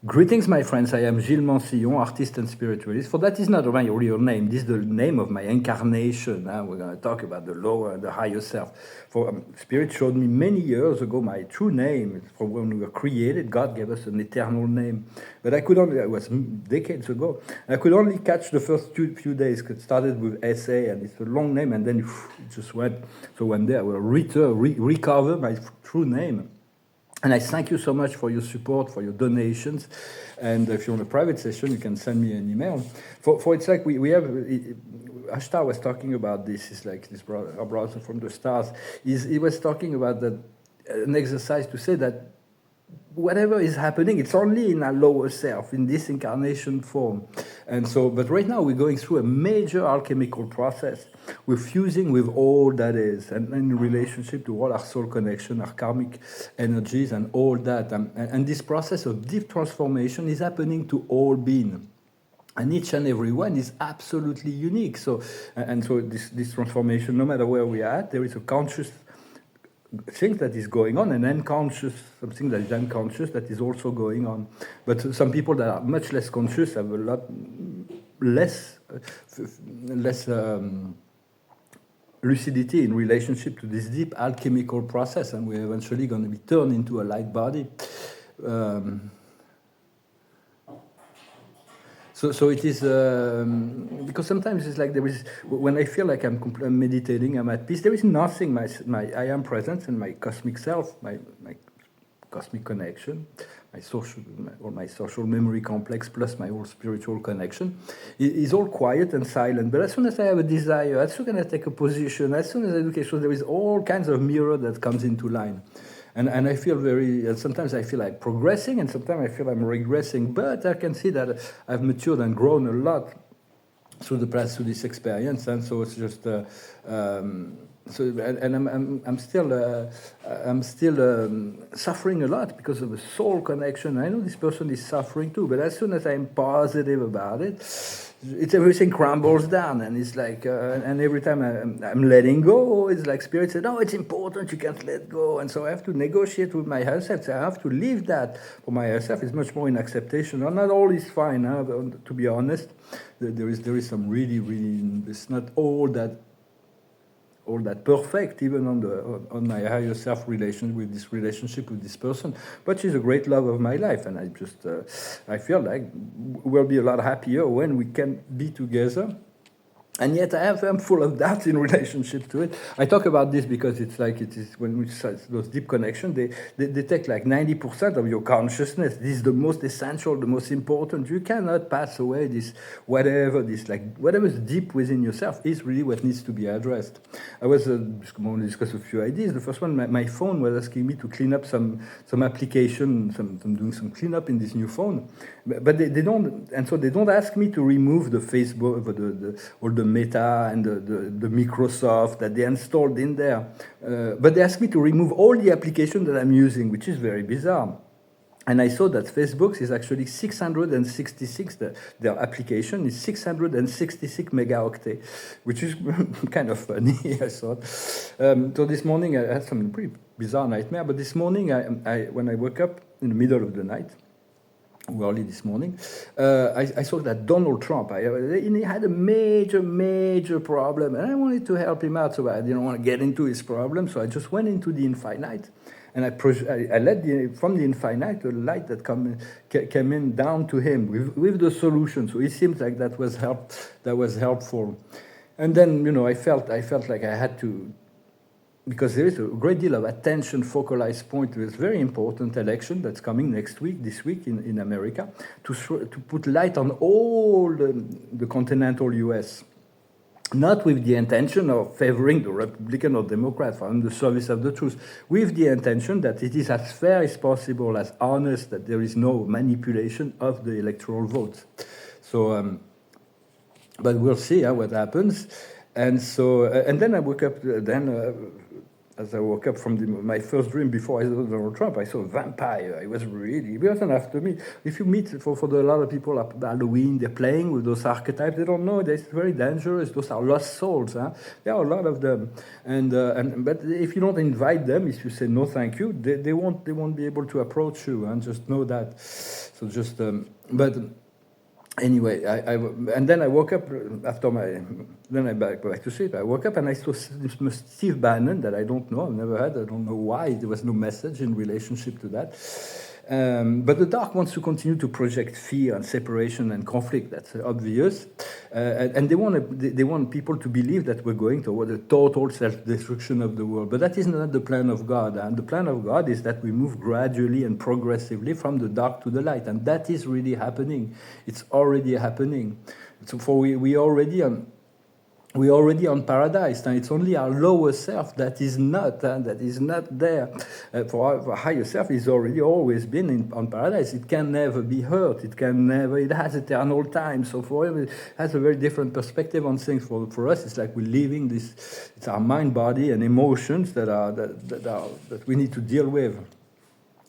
Greetings, my friends. I am Gilles Mansillon, artist and spiritualist. For that is not my real name. This is the name of my incarnation. We're going to talk about the lower and the higher self. For Spirit showed me many years ago my true name. From when we were created, God gave us an eternal name. But I could only, it was decades ago, I could only catch the first few days. It started with SA, and it's a long name, and then it just went. So one day I will recover my true name. And I thank you so much for your support, for your donations. And if you want a private session, you can send me an email. For it's like we have, Ashtar was talking about this. It's like this brother, our brother from the stars. He was talking about that, an exercise to say that whatever is happening, it's only in our lower self, in this incarnation form. And so, but right now we're going through a major alchemical process. We're fusing with all that is, and in relationship to all our soul connection, our karmic energies, and all that. And this process of deep transformation is happening to all beings. And each and every one is absolutely unique. So, and so this transformation, no matter where we are at, there is a conscious thing that is going on, and unconscious, something that is unconscious that is also going on. But some people that are much less conscious have a lot less lucidity in relationship to this deep alchemical process, and we're eventually going to be turned into a light body. So it is, because sometimes it's like there is, when I feel like I'm meditating, I'm at peace, there is nothing, I am present, and my cosmic self, my cosmic connection, my social memory complex plus my whole spiritual connection is all quiet and silent. But as soon as I have a desire, as soon as I take a position, as soon as I do so, there is all kinds of mirror that comes into line. And I feel sometimes I feel like progressing, and sometimes I feel I'm regressing. But I can see that I've matured and grown a lot through this experience. And so it's just, I'm still suffering a lot because of a soul connection. I know this person is suffering too, but as soon as I'm positive about it, everything crumbles down, and it's like, and every time I'm letting go, it's like Spirit said, "No, it's important. You can't let go." And so I have to negotiate with my higher self. So I have to leave that for my higher self. It's much more in acceptation. Not all is fine. To be honest, there is some really. It's not all that perfect, even on my higher self relationship with this person. But she's a great love of my life, and I feel like we'll be a lot happier when we can be together. And yet I'm full of doubt in relationship to it. I talk about this because it's like it is when we start those deep connections, they take like 90% of your consciousness. This is the most essential, the most important. You cannot pass away whatever's deep within yourself is really what needs to be addressed. I was going to discuss a few ideas. The first one, my phone was asking me to clean up some application. I'm doing some cleanup in this new phone, but they don't, and so they don't ask me to remove the Facebook, all the Meta and the Microsoft that they installed in there. But they asked me to remove all the applications that I'm using, which is very bizarre. And I saw that Facebook is actually 666, their application is 666 megaoctet, which is kind of funny, I thought. So this morning I had some pretty bizarre nightmare, but this morning when I woke up in the middle of the night, early this morning, I saw that Donald Trump, he had a major problem, and I wanted to help him out, so I didn't want to get into his problem, so I just went into the infinite, and I let from the infinite the light that came in down to him with the solution. So it seems like that was helpful. And then I felt like I had to, because there is a great deal of attention focalized point to this very important election that's coming this week in America, to put light on all the continental US, not with the intention of favoring the Republican or Democrat, in the service of the truth, with the intention that it is as fair as possible, as honest, that there is no manipulation of the electoral votes. So, but we'll see what happens. And so, and then I woke up, as I woke up from my first dream before I saw Donald Trump, I saw a vampire. He wasn't after me. If you meet, for a lot of people at Halloween, they're playing with those archetypes. They don't know. It's very dangerous. Those are lost souls. Huh? There are a lot of them. But if you don't invite them, if you say no, thank you, they won't be able to approach you. And just know that. So just, but. Anyway, and then I woke up then I back to sleep. I woke up and I saw Steve Bannon that I don't know, I've never had, I don't know why, there was no message in relationship to that. But the dark wants to continue to project fear and separation and conflict, that's obvious. And they want people to believe that we're going toward a total self-destruction of the world. But that is not the plan of God. And the plan of God is that we move gradually and progressively from the dark to the light. And that is really happening. It's already happening. So we already on paradise, and it's only our lower self that is not there. For our higher self is already always been on paradise. It can never be hurt. It has eternal time. So forever, it has a very different perspective on things. For us, it's like we're living this. It's our mind, body, and emotions that we need to deal with.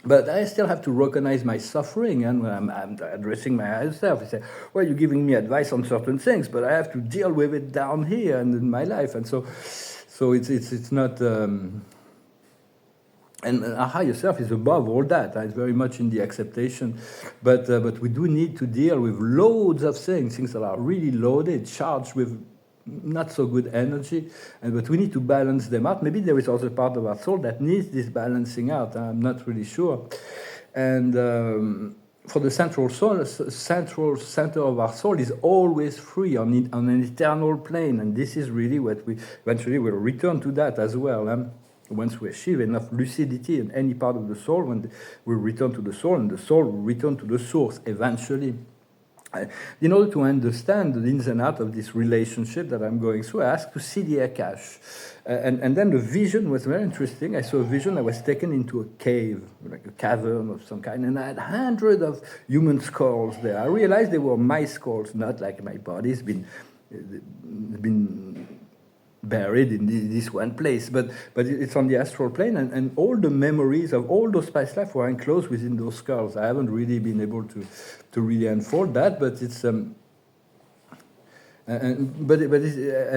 But I still have to recognize my suffering, and when I'm addressing my higher self, I say, well, you're giving me advice on certain things, but I have to deal with it down here and in my life. And so it's not... and our higher self is above all that. It's very much in the acceptation. But we do need to deal with loads of things that are really loaded, charged with not so good energy, but we need to balance them out. Maybe there is also part of our soul that needs this balancing out. I'm not really sure. And for the central center of our soul is always free on an eternal plane, and this is really what we eventually will return to that as well. Once we achieve enough lucidity in any part of the soul, when we return to the soul, and the soul will return to the source eventually. In order to understand the ins and outs of this relationship that I'm going through, I asked to see the Akash. And then the vision was very interesting. I saw a vision. I was taken into a cave, like a cavern of some kind, and I had hundreds of human skulls there. I realized they were my skulls, not like my body's been buried in this one place, but it's on the astral plane, and all the memories of all those past lives were enclosed within those skulls. I haven't really been able to really unfold that, but it's and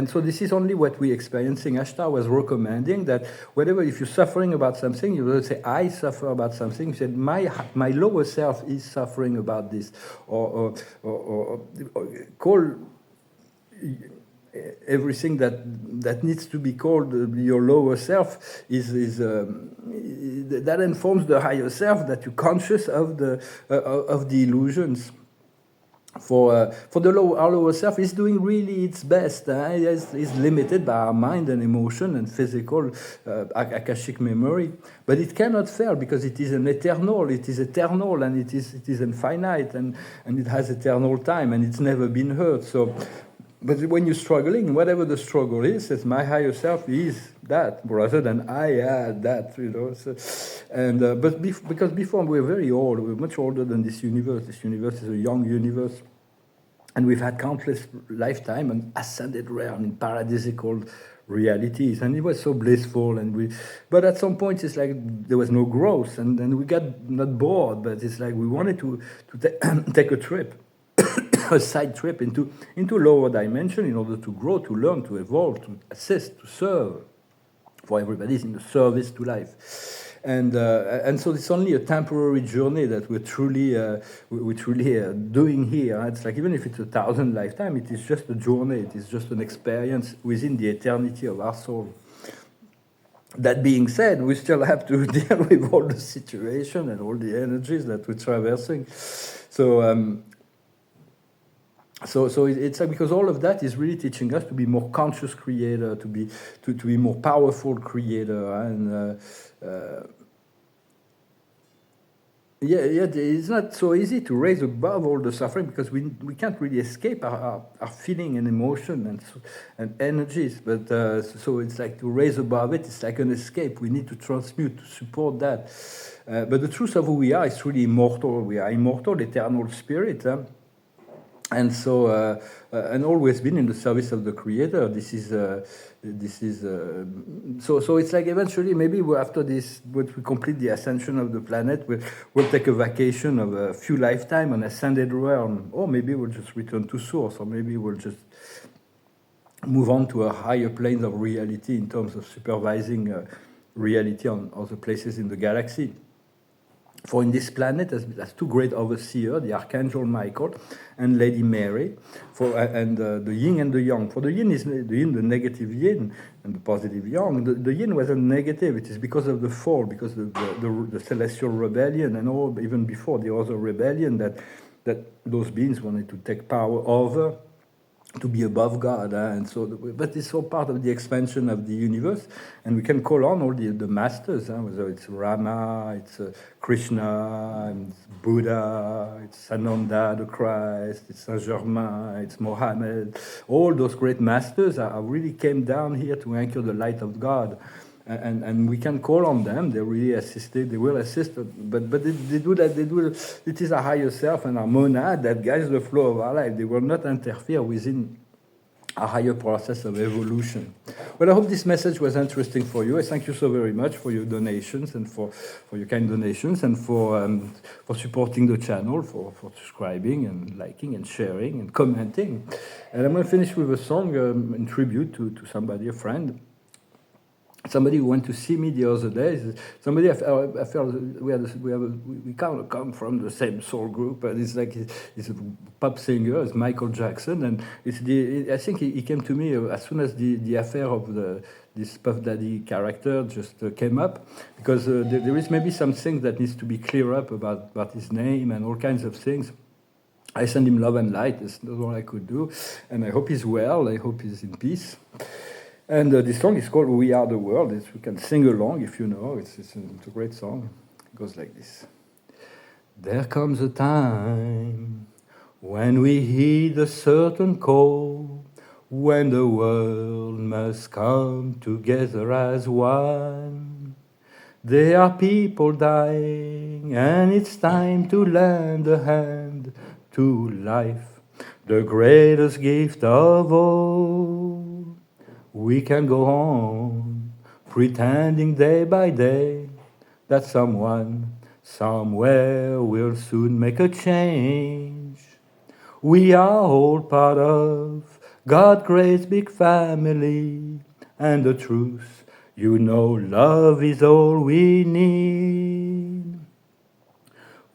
so this is only what we're experiencing. Ashtar was recommending that if you're suffering about something, you will say, I suffer about something. He said, my lower self is suffering about this, or call everything that needs to be called your lower self is that informs the higher self, that you're conscious of the illusions. For the our lower self is doing really its best. Is limited by our mind and emotion and physical akashic memory, but it cannot fail because it is eternal, and it is infinite, and it has eternal time, and it's never been hurt. So. But when you're struggling, whatever the struggle is, it's my higher self is that rather than I had that, So, and because before we're very old, we're much older than this universe. This universe is a young universe, and we've had countless lifetime and ascended realm in paradisical realities, and it was so blissful. But at some point, it's like there was no growth, and then we got not bored, but it's like we wanted to take a trip. A side trip into lower dimension in order to grow, to learn, to evolve, to assist, to serve. For everybody's in the service to life, and so it's only a temporary journey that we're truly doing here. It's like even if it's 1,000 lifetime, it is just a journey. It is just an experience within the eternity of our soul. That being said, we still have to deal with all the situation and all the energies that we're traversing. So it's like, because all of that is really teaching us to be more conscious creator, to be more powerful creator, and it's not so easy to raise above all the suffering, because we can't really escape our feeling and emotion and energies. But so it's like to raise above it. It's like an escape. We need to transmute, to support that. But the truth of who we are is truly immortal. We are immortal, eternal spirit. and so and always been in the service of the creator. So it's like eventually maybe after this, when we complete the ascension of the planet, we'll take a vacation of a few lifetime on ascended realm, or maybe we'll just return to source, or maybe we'll just move on to a higher plane of reality in terms of supervising reality on other places in the galaxy. For in this planet, there's two great overseers, the Archangel Michael and Lady Mary, and the yin and the yang. For the yin is the yin, the negative yin, and the positive yang. The yin was a negative. It is because of the fall, because of the celestial rebellion, and all, even before the other rebellion, that those beings wanted to take power over, to be above God, and so. But it's all part of the expansion of the universe, and we can call on all the masters, whether it's Rama, it's Krishna, it's Buddha, it's Ananda, the Christ, it's Saint Germain, it's Mohammed. All those great masters are really came down here to anchor the light of God. And we can call on them. They really assisted. They will assist, but they do that. They do. It is a higher self and our monad that guides the flow of our life. They will not interfere within a higher process of evolution. Well, I hope this message was interesting for you. I thank you so very much for your donations and for your kind donations, and for supporting the channel, for subscribing and liking and sharing and commenting. And I'm going to finish with a song in tribute to somebody, a friend. Somebody who went to see me the other day. Somebody I felt we kind of come from the same soul group, and it's like he's a pop singer, it's Michael Jackson, and I think he came to me as soon as the affair of this Puff Daddy character just came up, because there is maybe some things that needs to be clear up about his name and all kinds of things. I send him love and light. That's all I could do, and I hope he's well. I hope he's in peace. And this song is called We Are the World. We can sing along if you know. It's a great song. It goes like this. There comes a time when we heed a certain call, when the world must come together as one. There are people dying, and it's time to lend a hand to life, the greatest gift of all. We can go on pretending day by day that someone somewhere will soon make a change. We are all part of God's great big family, and the truth, you know, love is all we need.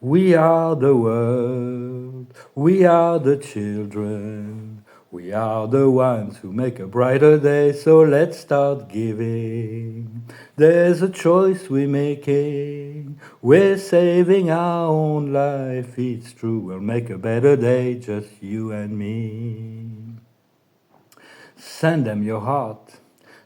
We are the world, we are the children, we are the ones who make a brighter day, so let's start giving. There's a choice we're making. We're saving our own life. It's true, we'll make a better day, just you and me. Send them your heart,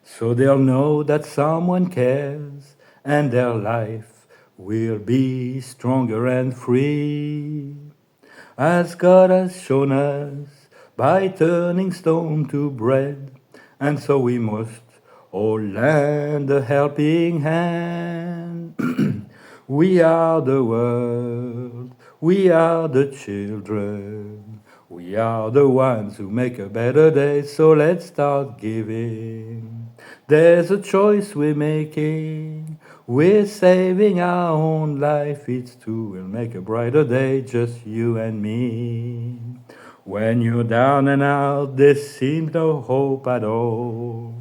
so they'll know that someone cares, and their life will be stronger and free, as God has shown us, by turning stone to bread. And so we must all lend a helping hand. We are the world, we are the children, we are the ones who make a better day, so let's start giving. There's a choice we're making. We're saving our own life, it's true, we'll make a brighter day, just you and me. When you're down and out, there seems no hope at all.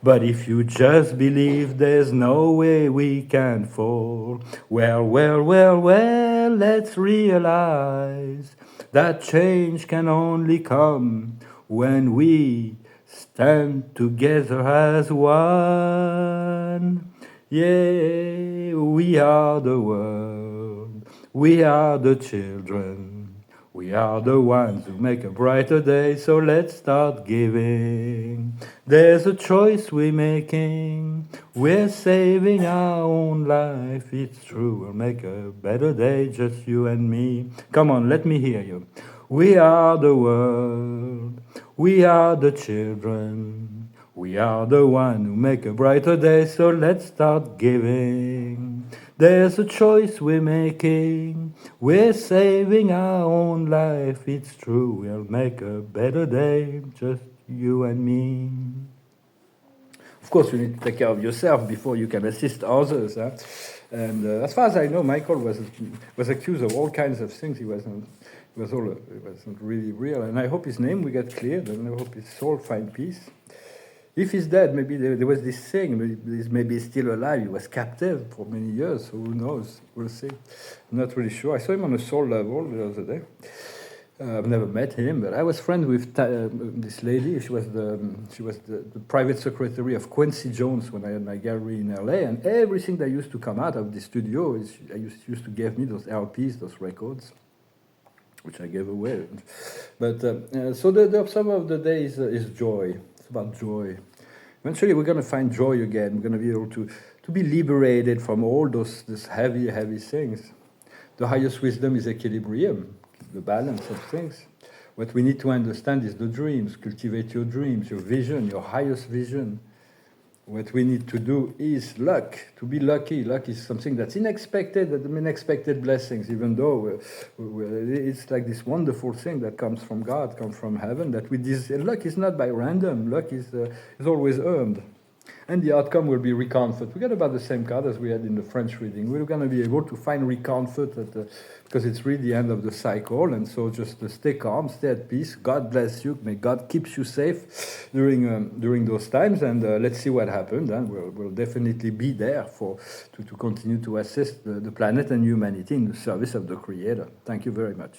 But if you just believe, there's no way we can fall. Well, let's realize that change can only come when we stand together as one. Yeah, we are the world, we are the children, we are the ones who make a brighter day, so let's start giving. There's a choice we're making. We're saving our own life. It's true, we'll make a better day, just you and me. Come on, let me hear you. We are the world. We are the children. We are the one who make a brighter day, so let's start giving. There's a choice we're making. We're saving our own life. It's true, we'll make a better day, just you and me. Of course, you need to take care of yourself before you can assist others. Huh? And as far as I know, Michael was accused of all kinds of things. It wasn't really real. And I hope his name will get cleared, and I hope his soul find peace. If he's dead, maybe there was this thing, maybe he's still alive. He was captive for many years, so who knows? We'll see. I'm not really sure. I saw him on a soul level the other day. I've never met him, but I was friends with this lady. She was the private secretary of Quincy Jones when I had my gallery in LA, and everything that used to come out of the studio used to give me those LPs, those records, which I gave away. But so the sum of the day is joy. It's about joy. Eventually, we're going to find joy again. We're going to be able to be liberated from all those heavy things. The highest wisdom is equilibrium, the balance of things. What we need to understand is the dreams. Cultivate your dreams, your vision, your highest vision. What we need to do is luck, to be lucky. Luck is something that's unexpected, unexpected blessings, even though it's like this wonderful thing that comes from God, comes from heaven, that luck is not by random, luck is always earned. And the outcome will be reconfort. We got about the same card as we had in the French reading. We're going to be able to find reconfort because it's really the end of the cycle. And so just stay calm, stay at peace. God bless you. May God keep you safe during those times. And let's see what happens. And we'll definitely be there to continue to assist the planet and humanity in the service of the Creator. Thank you very much.